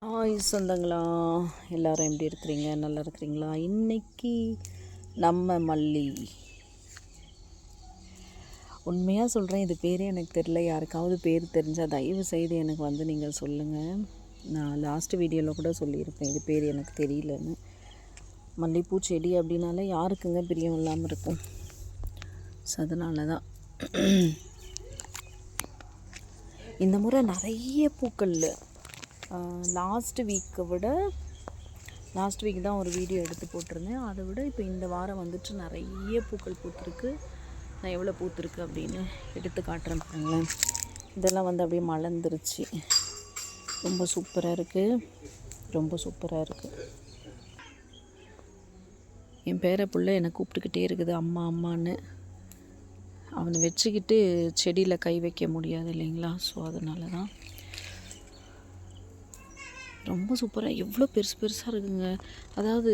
சொந்தங்களா, எல்லோரும் எப்படி இருக்கிறீங்க? நல்லா இருக்கிறீங்களா? இன்றைக்கி நம்ம மல்லி, உண்மையாக சொல்கிறேன், இது பேரே எனக்கு தெரில. யாருக்காவது பேர் தெரிஞ்சால் தயவு செய்து எனக்கு வந்து நீங்கள் சொல்லுங்கள். நான் லாஸ்ட் வீடியோவில் கூட சொல்லியிருப்பேன், இது பேர் எனக்கு தெரியலன்னு. மல்லிகைப்பூ செடி அப்படின்னாலே யாருக்குங்க பிரியம் இல்லாமல் இருக்கும். ஸோ அதனால தான் இந்த முறை நிறைய பூக்கள். லாஸ்ட் வீக் தான் ஒரு வீடியோ எடுத்து போட்டிருந்தேன். அதை விட இப்போ இந்த வாரம் வந்துட்டு நிறைய பூக்கள் பூத்துருக்கு. நான் எவ்வளோ பூத்துருக்கு அப்படின்னு எடுத்து காட்டுறேன் பாருங்களேன். இதெல்லாம் வந்து அப்படியே மலர்ந்துருச்சு. ரொம்ப சூப்பராக இருக்குது. என் பேர பிள்ளை என்னை கூப்பிட்டுக்கிட்டே இருக்குது அம்மா அம்மான்னு. அவனை வச்சுக்கிட்டு செடியில் கை வைக்க முடியாது இல்லைங்களா? ஸோ அதனால தான் ரொம்ப சூப்பராக எவ்வளோ பெருசாக இருக்குங்க. அதாவது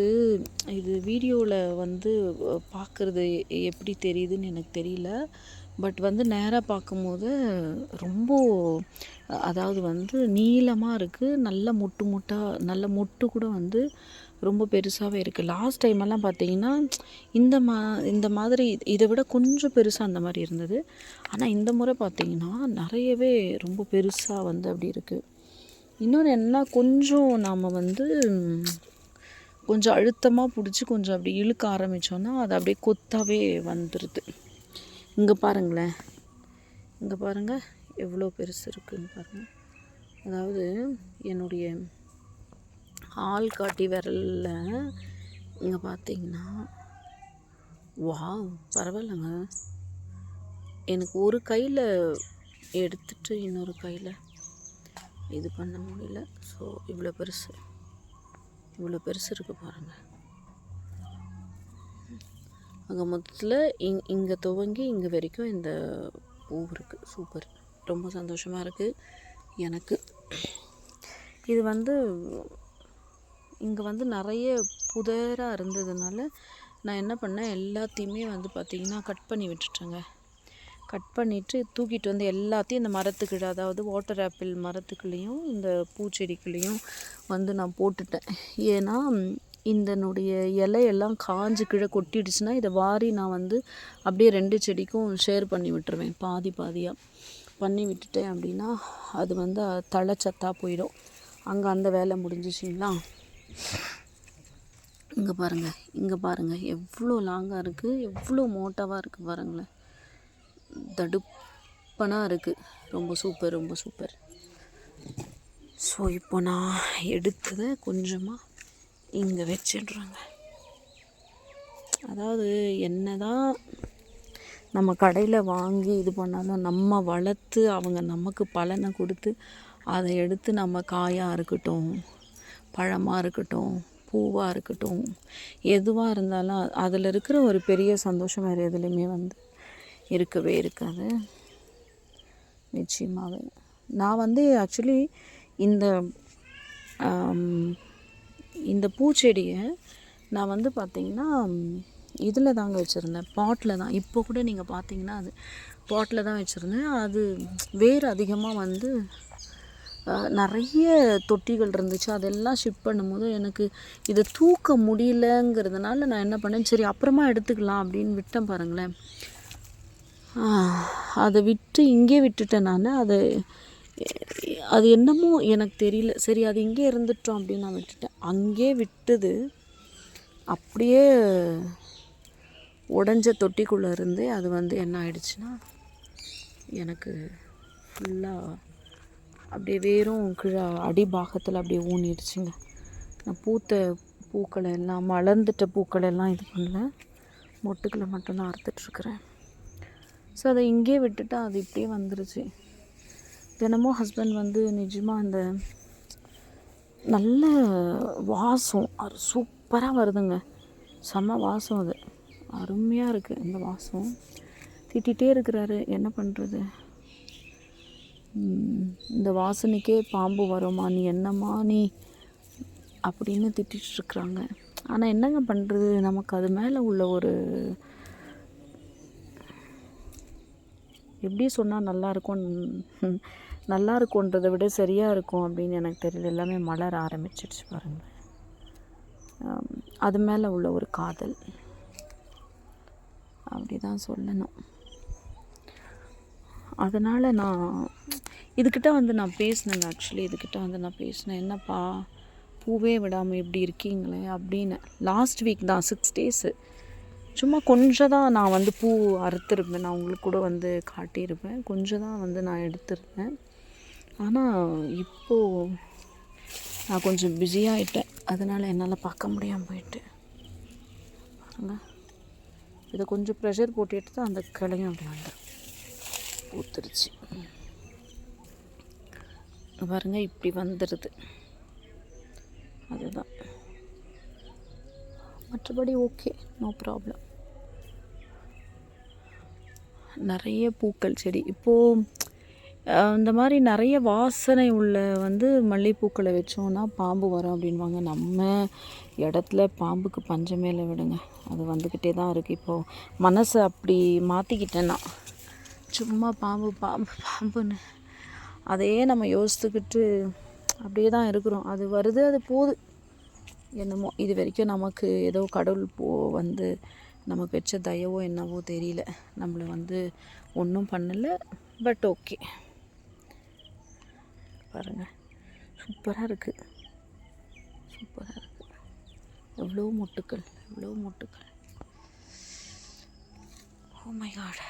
இது வீடியோவில் வந்து பார்க்குறது எப்படி தெரியுதுன்னு எனக்கு தெரியல. பட் வந்து நேராக பார்க்கும்போது ரொம்ப அதாவது வந்து நீளமாக இருக்குது. நல்ல மொட்டு கூட வந்து ரொம்ப பெருசாகவே இருக்குது. லாஸ்ட் டைமெல்லாம் பார்த்தீங்கன்னா இந்த மாதிரி இதை விட கொஞ்சம் பெருசாக அந்த மாதிரி இருந்தது. ஆனால் இந்த முறை பார்த்திங்கன்னா நிறையவே ரொம்ப பெருசாக வந்து அப்படி இருக்குது. இன்னொன்று என்ன, கொஞ்சம் நாம் வந்து கொஞ்சம் அழுத்தமாக பிடிச்சி கொஞ்சம் அப்படி இழுக்க ஆரம்பித்தோன்னா அது அப்படியே கொத்தாவே வந்துடுது. இங்கே பாருங்களேன், எவ்வளோ பெருசு இருக்குதுன்னு பாருங்கள். அதாவது என்னுடைய ஆள்காட்டி விரலில் இங்கே பார்த்தீங்கன்னா, வாவ், பரவாயில்லைங்க. எனக்கு ஒரு கையில் எடுத்துட்டு இன்னொரு கையில் இது பண்ண முடியல. ஸோ இவ்வளோ பெருசு இருக்குது பாருங்கள். அங்கே மொத்தத்தில் இங்கே துவங்கி இங்கே வரைக்கும் இந்த பூ இருக்குது. சூப்பர், ரொம்ப சந்தோஷமாக இருக்குது எனக்கு. இது வந்து இங்கே வந்து நிறைய புதராக இருந்ததுனால நான் என்ன பண்ணேன், எல்லாத்தையுமே வந்து பார்த்திங்கன்னா கட் பண்ணி விட்டுட்டேங்க. கட் பண்ணிவிட்டு தூக்கிட்டு வந்து எல்லாத்தையும் இந்த மரத்துக்கிட்ட, அதாவது வாட்டர் ஆப்பிள் மரத்துக்குள்ளேயும் இந்த பூச்செடிக்குள்ளேயும் வந்து நான் போட்டுட்டேன். ஏன்னா இதனுடைய இலையெல்லாம் காஞ்சு கீழே கொட்டிடுச்சுன்னா இதை வாரி நான் வந்து அப்படியே 2 செடிக்கும் ஷேர் பண்ணி விட்டுருவேன். பாதியாக பண்ணி விட்டுட்டேன் அப்படின்னா அது வந்து தழைச்சத்தாக போயிடும். அங்கே அந்த வேலை முடிஞ்சிச்சிங்களா. இங்கே பாருங்கள் எவ்வளோ லாங்காக இருக்குது, எவ்வளோ மோட்டாவாக இருக்குது பாருங்களேன். தடுப்பனாக இருக்குது. ரொம்ப சூப்பர். ஸோ இப்போ நான் எடுத்ததை கொஞ்சமாக இங்கே வச்சிடுறேங்க. அதாவது என்ன தான் நம்ம கடையில் வாங்கி இது பண்ணாலும் நம்ம வளர்த்து அவங்க நமக்கு பலனை கொடுத்து அதை எடுத்து நம்ம காயாக இருக்கட்டும், பழமாக இருக்கட்டும், பூவாக இருக்கட்டும், எதுவாக இருந்தாலும் அதில் இருக்கிற ஒரு பெரிய சந்தோஷம் வேறு எதுலேயுமே வந்து இருக்கவே இருக்காது நிச்சயமாகவே. நான் வந்து ஆக்சுவலி இந்த பூச்செடியை நான் வந்து பார்த்திங்கன்னா இதில் தாங்க வச்சுருந்தேன், பாட்டில் தான். இப்போ கூட நீங்கள் பார்த்தீங்கன்னா அது பாட்டில் தான் வச்சுருந்தேன். அது வேறு அதிகமாக வந்து நிறைய தொட்டிகள் இருந்துச்சு. அதெல்லாம் ஷிஃப்ட் பண்ணும்போது எனக்கு இதை தூக்க முடியலங்கிறதுனால நான் என்ன பண்ணேன், சரி அப்புறமா எடுத்துக்கலாம் அப்படின்னு விட்டேன் பாருங்களேன். அதை விட்டு இங்கே விட்டுட்டேன் நான். அது என்னமோ எனக்கு தெரியல, சரி அது இங்கே இருந்துட்டோம் அப்படின்னு நான் விட்டுட்டேன். அங்கே விட்டது அப்படியே உடஞ்ச தொட்டிக்குள்ளே இருந்து அது வந்து என்ன ஆயிடுச்சுன்னா எனக்கு ஃபுல்லாக அப்படியே வேறும் கீழே அடிபாகத்தில் அப்படியே ஊனிடுச்சுங்க. நான் பூக்களை எல்லாம் மலர்ந்துட்ட பூக்களை எல்லாம் இது பண்ணல, மொட்டுக்களை மட்டும்தான் அறுத்துட்ருக்குறேன். ஸோ அதை இங்கே விட்டுட்டு அது இப்படியே வந்துருச்சு. தினமும் ஹஸ்பண்ட் வந்து நிஜமாக அந்த நல்ல வாசம் சூப்பராக வருதுங்க, செம்ம வாசம், அது அருமையாக இருக்குது இந்த வாசம். திட்டிகிட்டே இருக்கிறாரு, என்ன பண்ணுறது, இந்த வாசனைக்கே பாம்பு வருமா, நீ என்னம்மா நீ அப்படின்னு திட்டிகிட்ருக்குறாங்க. ஆனால் என்னங்க பண்ணுறது, நமக்கு அது மேலே உள்ள ஒரு எப்படி சொன்னால் நல்லாயிருக்கும், நல்லா இருக்குன்றதை விட சரியாக இருக்கும் அப்படின்னு எனக்கு தெரியல. எல்லாமே மலர ஆரம்பிச்சிடுச்சு பாருங்கள். அது மேலே உள்ள ஒரு காதல் அப்படி தான் சொல்லணும். அதனால் நான் இதுக்கிட்ட வந்து நான் பேசினேங்க. ஆக்சுவலி இதுக்கிட்ட வந்து நான் பேசினேன், என்னப்பா பூவே விடாமல் இப்படி இருக்கீங்களே அப்படின்னு. லாஸ்ட் வீக் தான் 6 days சும்மா கொஞ்சம் தான் நான் வந்து பூ அறுத்துருப்பேன். நான் உங்களுக்கு கூட வந்து காட்டியிருப்பேன். கொஞ்சம் தான் வந்து நான் எடுத்திருந்தேன். ஆனால் இப்போது நான் கொஞ்சம் பிஸியாகிட்டேன். அதனால் என்னால் பார்க்க முடியாமல் போயிட்டு பாருங்கள். இதை கொஞ்சம் ப்ரெஷர் போட்டு எடுத்து அந்த கிளையும் அப்படி வந்து ஊற்றுருச்சு பாருங்கள். இப்படி வந்துடுது. அதுதான், மற்றபடி ஓகே, நோ ப்ராப்ளம். நிறைய பூக்கள் செடி இப்போது இந்த மாதிரி நிறைய வாசனை உள்ள வந்து மல்லிகைப்பூக்களை வச்சோன்னா பாம்பு வரும் அப்படின்வாங்க. நம்ம இடத்துல பாம்புக்கு பஞ்சமேல விடுங்க, அது வந்துக்கிட்டே தான் இருக்குது. இப்போது மனசை அப்படி மாற்றிக்கிட்டேன்னா சும்மா பாம்பு பாம்பு பாம்புன்னு அதையே நம்ம யோசித்துக்கிட்டு அப்படியே தான் இருக்கிறோம். அது வருது, அது போகுது, என்னமோ. இது வரைக்கும் நமக்கு ஏதோ கடவுள் வந்து நமக்கு வச்ச தயவோ என்னவோ தெரியல, நம்மளை வந்து ஒன்றும் பண்ணலை. பட் ஓகே, பாருங்கள், சூப்பராக இருக்குது, சூப்பராக இருக்குது. எவ்வளோ மொட்டுக்கள், எவ்வளோ மொட்டுக்கள். Oh my God.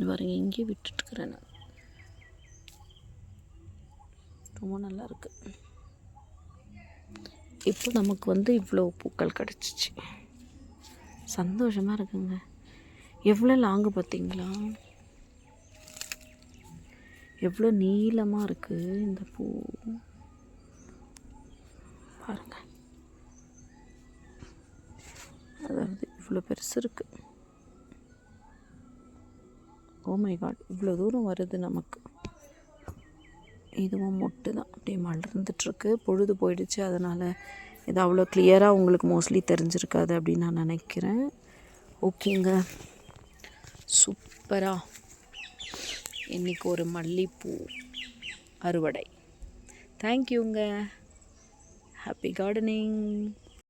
பாருங்க, இங்கே விட்டுட்டுருக்கிறேன் நான். ரொம்ப நல்லா இருக்கு. இப்போ நமக்கு வந்து இவ்வளோ பூக்கள் கிடச்சிச்சு, சந்தோஷமாக இருக்குங்க. எவ்வளோ லாங்கு பார்த்தீங்களா, எவ்வளோ நீளமாக இருக்குது இந்த பூ பாருங்க. அதாவது இவ்வளோ பெருசு இருக்குது. ஓ மை காட், இவ்வளோ தூரம் வருது நமக்கு. இதுவும் மொட்டு தான், அப்படியே மலர்ந்துட்டுருக்கு. பொழுது போயிடுச்சு, அதனால் இது அவ்வளோ கிளியராக உங்களுக்கு மோஸ்ட்லி தெரிஞ்சிருக்காது அப்படின்னு நான் நினைக்கிறேன். ஓகேங்க, சூப்பராக இன்றைக்கி ஒரு மல்லிகைப்பூ அறுவடை. தேங்க்யூங்க. Happy gardening.